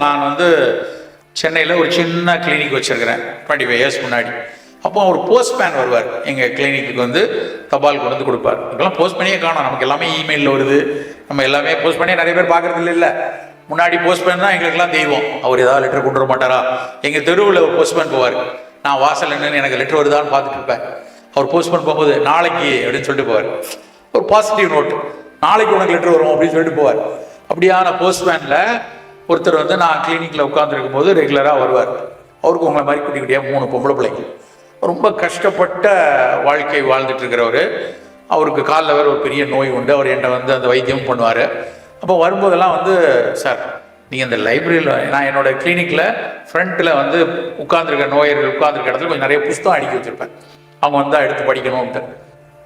நான் வந்து சென்னையில் ஒரு சின்ன கிளினிக் வச்சுருக்கிறேன் 25 இயர்ஸ் முன்னாடி. அப்போ ஒரு போஸ்ட்மேன் வருவார் எங்கள் கிளினிக்கு வந்து தபால் கொண்டு வந்து கொடுப்பார். இப்போலாம் போஸ்ட் பண்ணியே காணும், நமக்கு எல்லாமே இமெயிலில் வருது, நம்ம எல்லாமே போஸ்ட் பண்ணியே நிறைய பேர் பார்க்குறது இல்லை. முன்னாடி போஸ்ட்மேன் தான் எங்களுக்கெல்லாம் தெய்வம். அவர் ஏதாவது லெட்டர் கொண்டு வர மாட்டாரா? எங்கள் தெருவில் ஒரு போஸ்ட்மேன் போவார், நான் வாசல் என்னன்னு எனக்கு லெட்டர் வருதான்னு பார்த்துட்டு இருப்பேன். அவர் போஸ்ட்மேன் போகும்போது நாளைக்கு அப்படின்னு சொல்லிட்டு போவார், ஒரு பாசிட்டிவ் நோட், நாளைக்கு உனக்கு லெட்டர் வரும் அப்படின்னு சொல்லிட்டு போவார். அப்படியான போஸ்ட்மேனில் ஒருத்தர் வந்து நான் கிளினிக்கில் உட்காந்துருக்கும் போது ரெகுலராக வருவார். அவருக்கு உங்களை மாதிரி குட்டி குட்டியாக 3 பொம்பளை பிள்ளைங்க, ரொம்ப கஷ்டப்பட்ட வாழ்க்கை வாழ்ந்துட்டு இருக்கிறவர். அவருக்கு காலில் வேறு ஒரு பெரிய நோய் உண்டு. அவர் என்கிட்ட வந்து அந்த வைத்தியம் பண்ணுவார். அப்போ வரும்போதெல்லாம் வந்து, சார் நீங்கள் இந்த லைப்ரரியில், நான் என்னோடய கிளினிக்கில் ஃப்ரண்ட்டில் வந்து உட்காந்துருக்க நோயர்கள் உட்காந்துருக்க இடத்துல கொஞ்சம் நிறைய புஸ்தகம் அடுக்கி வச்சுருப்பேன். அவங்க வந்து எடுத்து படிக்கணும்ன்ட்டு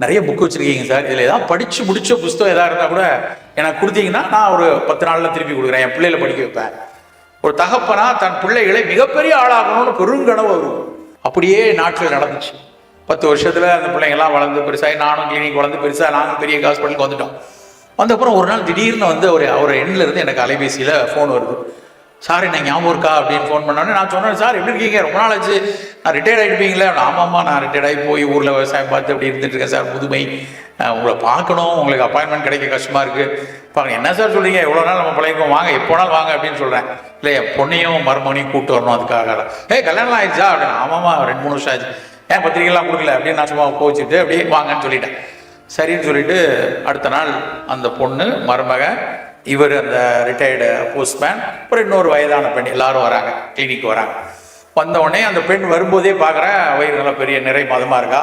நிறைய புக்கு வச்சுருக்கீங்க சார், இதில் ஏதாவது படித்து முடித்த புஸ்தகம் எதாக இருந்தால் கூட எனக்கு கொடுத்தீங்கன்னா நான் ஒரு 10 நாளில் திருப்பி கொடுக்குறேன், என் பிள்ளைகளை படிக்க வைப்பேன். ஒரு தகப்பனா தன் பிள்ளைகளை மிகப்பெரிய ஆளாகணும்னு பெருங்கனவு வரும். அப்படியே நாட்டில் நடந்துச்சு. 10 வருஷத்தில் அந்த பிள்ளைங்கள்லாம் வளர்ந்து பெருசாகி, நானும் கிளினிக் வளர்ந்து பெருசாக, நாங்கள் பெரிய ஹாஸ்பிட்டலுக்கு வந்துட்டோம். வந்தப்புறம் ஒரு நாள் திடீர்னு வந்து அவர் எண்ணிலேருந்து எனக்கு அலைபேசியில் ஃபோன் வருது. சார் என்ன ஞாபகம் இருக்கா அப்படின்னு ஃபோன் பண்ணோன்னே நான் சொன்னேன், சார் எப்படி இருக்கீங்க, ரொம்ப நாள் ஆச்சு, நான் ரிட்டையர்ட் ஆகிட்டுப்பீங்களே? ஆமாம்மா, நான் ரிட்டையர்ட் ஆகி போய் ஊரில் விவசாயம் பார்த்து அப்படி இருந்துட்டு இருக்கேன் சார், புதுமை, உங்களை பார்க்கணும், உங்களுக்கு அப்பாயின்மெண்ட் கிடைக்க கஷ்டமாக இருக்குது. பாருங்க, என்ன சார் சொல்கிறீங்க, எவ்வளோ நாள் நம்ம பழகிக்கோம், வாங்க எப்போனாலும் வாங்க அப்படின்னு சொல்கிறேன். இல்லை, என் பொண்ணையும் மருமகனையும் கூப்பிட்டு வரணும், அதுக்காக. கல்யாணம் ஆயிடுச்சா அப்படின்னு. ஆமாம்மா, 2-3 வருஷம் ஆச்சு. ஏன் பத்திரிக்கைலாம் கொடுக்கல அப்படின்னு நான் சும்மா கோச்சிட்டு அப்படியே வாங்கன்னு சொல்லிட்டேன். சரின்னு சொல்லிட்டு அடுத்த நாள் அந்த பொண்ணு, மருமகன், இவர் அந்த ரிட்டையர்டு போஸ்ட்மேன், அப்புறம் இன்னொரு வயதான பெண் எல்லாரும் வராங்க, கிளினிக் வராங்க. வந்தவுடனே அந்த பெண் வரும்போதே பார்க்குறேன், வயிறு நல்லா பெரிய நிறை மதமாக இருக்கா.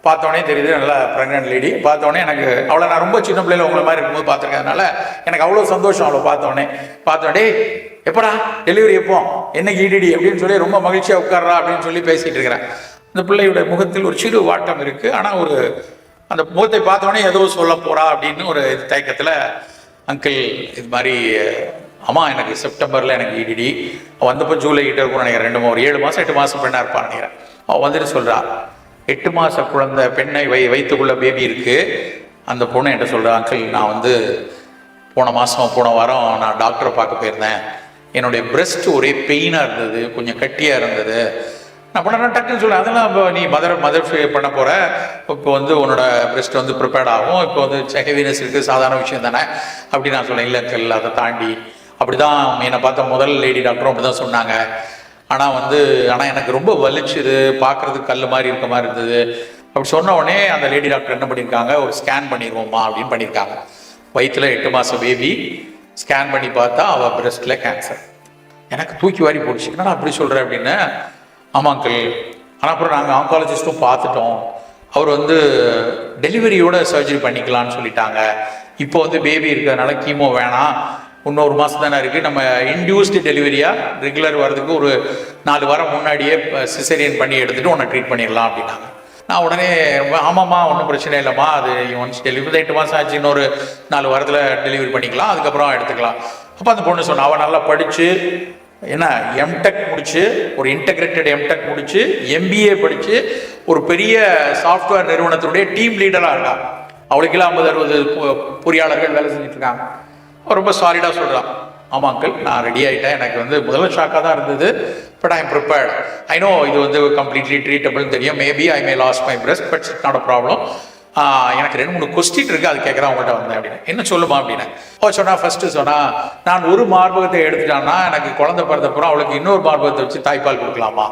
பார்த்தோடனே தெரியுது நல்லா ப்ரெக்னென்ட் லேடி. பார்த்தோடனே எனக்கு அவளை நான் ரொம்ப சின்ன பிள்ளைல உங்களை மாதிரி இருக்கும்போது பார்த்துருக்கறதுனால எனக்கு அவ்வளோ சந்தோஷம். அவளை பார்த்தோடனே எப்படா டெலிவரி எப்போ, என்னைக்கு ஈடிடி அப்படின்னு சொல்லி ரொம்ப மகிழ்ச்சியாக உட்கார்றா அப்படின்னு சொல்லி பேசிகிட்டு இருக்கிறேன். அந்த பிள்ளையோட முகத்தில் ஒரு சிறு வாட்டம் இருக்குது. ஆனால் ஒரு அந்த முகத்தை பார்த்தோடனே ஏதோ சொல்ல போகிறா அப்படின்னு ஒரு தயக்கத்தில், அங்கிள் இது மாதிரி அம்மா எனக்கு செப்டம்பரில் எனக்கு ஈடிடி, வந்தப்போ ஜூலை கிட்ட இருக்கும்னு நினைக்கிறேன், 7 மாதம் 8 மாதம் பெண்ணாக இருப்பான்னு நினைக்கிறேன். அவள் வந்துட்டு சொல்கிறா, 8 மாத குழந்தை பெண்ணை வயிற்றுக்குள்ள பேபி இருக்குது. அந்த பொண்ணு என்கிட்ட சொல்கிறா, அங்கிள் நான் வந்து போன வாரம் நான் டாக்டரை பார்க்க போயிருந்தேன், என்னுடைய பிரெஸ்ட் ஒரே பெயினாக இருந்தது, கொஞ்சம் கட்டியாக இருந்தது. நான் பண்ண டக்குன்னு சொல்கிறேன், அதெல்லாம் இப்போ நீ மதர் பண்ண போகிற, இப்போ வந்து உன்னோட பிரெஸ்ட் வந்து ப்ரிப்பேர்ட் ஆகும், இப்போ வந்து ஹெவினஸ் இருக்குது, சாதாரண விஷயம் தானே அப்படி நான் சொன்னேன். இல்லை அங்கிள், அதை தாண்டி அப்படி தான் என்னை பார்த்த முதல் லேடி டாக்டரும் அப்படி தான் சொன்னாங்க. ஆனால் எனக்கு ரொம்ப வலிச்சுது, பார்க்குறதுக்கு கல் மாதிரி இருக்க மாதிரி இருந்தது. அப்படி சொன்ன உடனே அந்த லேடி டாக்டர் என்ன பண்ணியிருக்காங்க, ஒரு ஸ்கேன் பண்ணிடுவோம்மா அப்படின்னு பண்ணியிருக்காங்க. வயிற்றில் 8 மாதம் பேபி, ஸ்கேன் பண்ணி பார்த்தா அவள் பிரெஸ்ட்டில் கேன்சர். எனக்கு தூக்கி வாரி போடுச்சு. என்னடா அப்படி சொல்கிறேன் அப்படின்னு. ஆமாம் அங்கிள், ஆனால் அப்புறம் நாங்கள் ஆங்காலஜிஸ்ட்டும் பார்த்துட்டோம், அவர் வந்து டெலிவரியோட சர்ஜரி பண்ணிக்கலான்னு சொல்லிட்டாங்க. இப்போ வந்து பேபி இருக்கிறதுனால கீமோ வேணாம், இன்னொரு மாதம் தானே இருக்குது, நம்ம இன்டியூஸ்டு டெலிவரியாக ரெகுலர் வர்றதுக்கு ஒரு 4 வாரம் முன்னாடியே சிசேரியன் பண்ணி எடுத்துகிட்டு உன்னை ட்ரீட் பண்ணிடலாம் அப்படின்னாங்க. நான் உடனே ஆமாம்மா ஒன்றும் பிரச்சனை இல்லைம்மா, அது ஒன்ஸ் டெலிவரி 8 மாதம் ஆச்சு, இன்னொரு 4 வாரத்தில் டெலிவரி பண்ணிக்கலாம், அதுக்கப்புறம் எடுத்துக்கலாம். அப்போ அந்த பொண்ணு சொன்னா, அவள் நல்லா படித்து என்ன எம்டெக் முடிச்சு, ஒரு இன்டெகிரேட்டட் எம்டெக் முடிச்சு, MBA படித்து ஒரு பெரிய சாஃப்ட்வேர் நிறுவனத்துடைய டீம் லீடராக இருக்காங்க. அவளுக்கெல்லாம் 50-60 பொறியாளர்கள் வேலை செஞ்சுட்டு இருக்காங்க. ரொம்ப சாலிடாக சொல்கிறான், ஆமாம் அங்கிள் நான் ரெடி ஆகிட்டேன், எனக்கு வந்து முதல்ல ஷாக்காக தான் இருந்தது, but I am prepared, I know இது வந்து கம்ப்ளீட்லி ட்ரீட்டபிள் தெரியும், maybe I may lose my breast, but it's not a problem. எனக்கு 2-3 கொஸ்டின் இருக்குது, அது கேட்குறேன் அவங்கள்ட்ட வந்தேன் அப்படின்னு. என்ன சொல்லுமா அப்படின்னு சொன்னால், ஃபஸ்ட்டு சொன்னால், நான் ஒரு மார்பகத்தை எடுத்துட்டான்னா எனக்கு குழந்தை பிறந்தப்புறம் அவளுக்கு இன்னொரு மார்பகத்தை வச்சு தாய்ப்பால் கொடுக்கலாமா,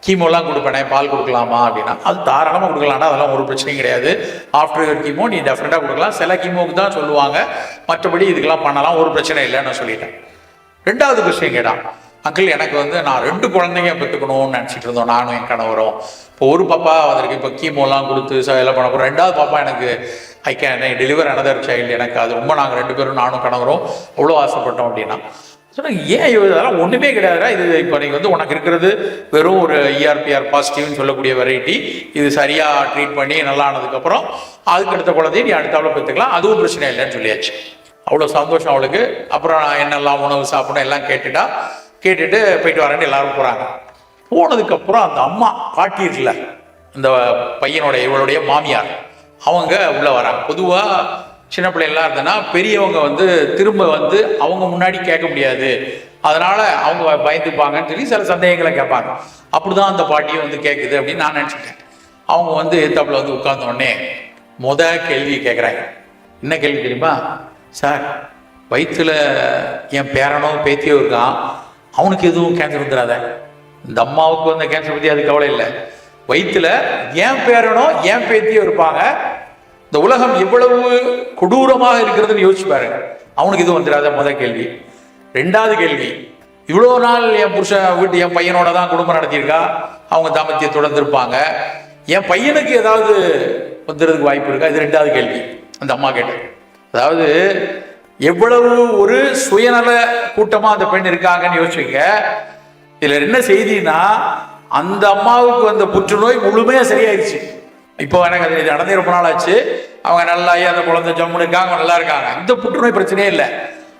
கீமோலாம் கொடுப்பேனே பால் கொடுக்கலாமா அப்படின்னா, அது தாராளமாக கொடுக்கலாம்னா, அதெல்லாம் ஒரு பிரச்சனையும் கிடையாது. ஆஃப்டர் யுவர் கீமோ நீ டெஃபினட்டாக கொடுக்கலாம், சில கீமோவுக்கு தான் சொல்லுவாங்க, மற்றபடி இதுக்கெல்லாம் பண்ணலாம், ஒரு பிரச்சனை இல்லைன்னு நான் சொல்லிட்டேன். 2வது கொஸ்டின் கேட்டான், அங்கிள் எனக்கு வந்து நான் 2 குழந்தைங்க பெற்றுக்கணும்னு நினச்சிட்டு இருந்தோம், நானும் என் கணவரும். இப்போ ஒரு பாப்பா அதற்கு இப்போ கீமோலாம் கொடுத்து எல்லாம் பண்ண போகிறோம், 2வது பாப்பா எனக்கு I can deliver another child, எனக்கு அது ரொம்ப நாங்கள் 2 பேரும் நானும் கணவரும் அவ்வளோ ஆசைப்பட்டோம் அப்படின்னா சொன்னால், ஏன் இதெல்லாம் ஒன்றுமே கிடையாதுடா, இது இப்போ நீங்கள் வந்து உனக்கு இருக்கிறது வெறும் ஒரு ERPR பாசிட்டிவ்னு சொல்லக்கூடிய வெரைட்டி, இது சரியாக ட்ரீட் பண்ணி நல்லா ஆனதுக்கப்புறம் அதுக்கு அடுத்த குழந்தைய நீ அடுத்தாப்புல பெற்றுக்கலாம், அதுவும் பிரச்சனை இல்லைன்னு சொல்லியாச்சு. அவ்வளோ சந்தோஷம் அவளுக்கு. அப்புறம் என்னெல்லாம் உணவு சாப்பிடணும் எல்லாம் கேட்டுட்டு போயிட்டு வரேன்னு எல்லாரும் போகிறாங்க. போனதுக்கப்புறம் அந்த அம்மா பாட்டி இருக்குல்ல, அந்த இவளுடைய மாமியார், அவங்க உள்ளே வராங்க. பொதுவாக சின்ன பிள்ளைகள்லாம் இருந்ததுன்னா பெரியவங்க வந்து திரும்ப வந்து அவங்க முன்னாடி கேட்க முடியாது, அதனால அவங்க பயந்துப்பாங்கன்னு சொல்லி சில சந்தேகங்களை கேட்பாங்க. அப்படிதான் அந்த பாட்டியை வந்து கேட்குது அப்படின்னு நான் நினச்சிட்டேன். அவங்க வந்து எத்தாப்புல வந்து உட்கார்ந்த உடனே கேள்வி கேட்குறாங்க. என்ன கேள்வி தெரியுமா? சார், வயிற்றுல என் பேரனோ பேத்தியோ இருக்கான், அவனுக்கு எதுவும் கேன்சர் வந்துடாத? இந்த அம்மாவுக்கு வந்த கேன்சர் பற்றி அது கவலை இல்லை. வயிற்றுல என் பேரனோ என் பேத்தியோ இருப்பாங்க, இந்த உலகம் எவ்வளவு கொடூரமாக இருக்கிறதுன்னு யோசிச்சு பாருங்க, அவனுக்கு எதுவும் வந்துடாத? கேள்வி. ரெண்டாவது கேள்வி, இவ்வளோ நாள் என் புருஷன் வீட்டு என் பையனோட தான் குடும்பம் நடத்தியிருக்கா, அவங்க தாம்பத்தியத்தோட இருப்பாங்க, என் பையனுக்கு ஏதாவது வந்துடுறதுக்கு வாய்ப்பு இருக்கா? இது ரெண்டாவது கேள்வி அந்த அம்மா கேட்டது. அதாவது எவ்வளவு ஒரு சுயநல கூட்டமா அந்த பெண் இருக்காங்கன்னு யோசிச்சுக்க. இதுல என்ன செய்தினா, அந்த அம்மாவுக்கு வந்த புற்றுநோய் முழுமையா சரியாயிருச்சு. இப்போ எனக்கு அது நடந்தே ரொம்ப நாள் ஆச்சு. அவங்க நல்லா அந்த குழந்தை ஜம்முன்னு இருக்காங்க, நல்லா இருக்காங்க, இந்த புற்றுநோய் பிரச்சனையே இல்லை.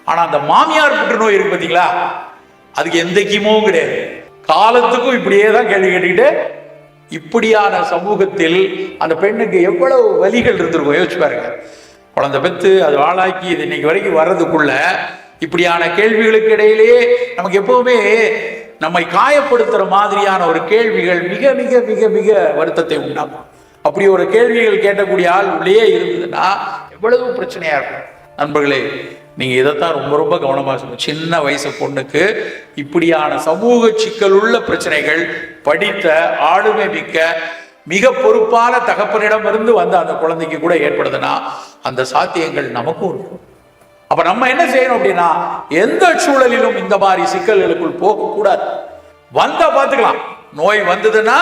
ஆனா அந்த மாமியார் புற்றுநோய் இருக்கு பார்த்தீங்களா, அதுக்கு எந்த கீமோவும் கிடையாது. காலத்துக்கும் இப்படியே தான் கேள்வி கேட்டுக்கிட்டு, இப்படியான சமூகத்தில் அந்த பெண்ணுக்கு எவ்வளவு வலிகள் இருந்திருக்கும் யோசிச்சு பாருங்க. குழந்தை பெற்று அது வாழாக்கி இது இன்னைக்கு வரைக்கும் வர்றதுக்குள்ள இப்படியான கேள்விகளுக்கு இடையிலேயே நமக்கு எப்பவுமே நம்மை காயப்படுத்துற மாதிரியான ஒரு கேள்விகள் மிக மிக மிக மிக வருத்தத்தை உண்டாகும். அப்படி ஒரு கேள்விகள் கேட்கக்கூடிய ஆள் உள்ளே இருந்ததுன்னா எவ்வளவு பிரச்சனையா இருக்கும். நண்பர்களே, நீங்க இதைத்தான் ரொம்ப ரொம்ப கவனமா சொல்லணும். சின்ன வயசு பொண்ணுக்கு இப்படியான சமூக சிக்கல் உள்ள பிரச்சனைகள் படித்த ஆளுமை மிக்க மிக பொறுப்பான தகப்பனிடம் இருந்து வந்த அந்த குழந்தைக்கு கூட ஏற்படுதுன்னா அந்த சாத்தியங்கள் நமக்கும் இருக்கும். அப்ப நம்ம என்ன செய்யணும் அப்படின்னா, எந்த சூழலிலும் இந்த மாதிரி சிக்கல்களுக்குள் போகக்கூடாது. வந்தா பார்த்துக்கலாம். நோய் வந்ததுன்னா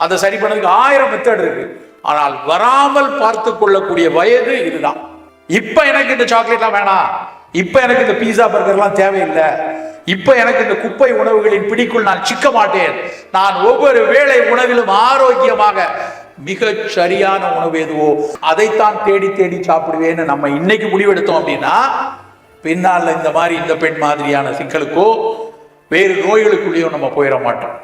அதை சரி பண்ணதுக்கு 1000 மெத்தட் இருக்கு. ஆனால் வராமல் பார்த்து கொள்ளக்கூடிய வயது இதுதான். இப்ப எனக்கு இந்த சாக்லேட்லாம் வேணாம், இப்ப எனக்கு இந்த பீஸா பர்கர்லாம் தேவையில்லை, இப்ப எனக்கு இந்த குப்பை உணவுகளின் பிடிக்குள் நான் சிக்க மாட்டேன், நான் ஒவ்வொரு வேளை உணவிலும் ஆரோக்கியமாக மிக சரியான உணவு எதுவோ அதைத்தான் தேடி தேடி சாப்பிடுவேன்னு நம்ம இன்னைக்கு முடிவெடுத்தோம் அப்படின்னா, பின்னால் இந்த மாதிரி இந்த பெண் மாதிரியான சிக்கலுக்கோ வேறு நோய்களுக்குள்ளேயோ நம்ம போயிட மாட்டோம்.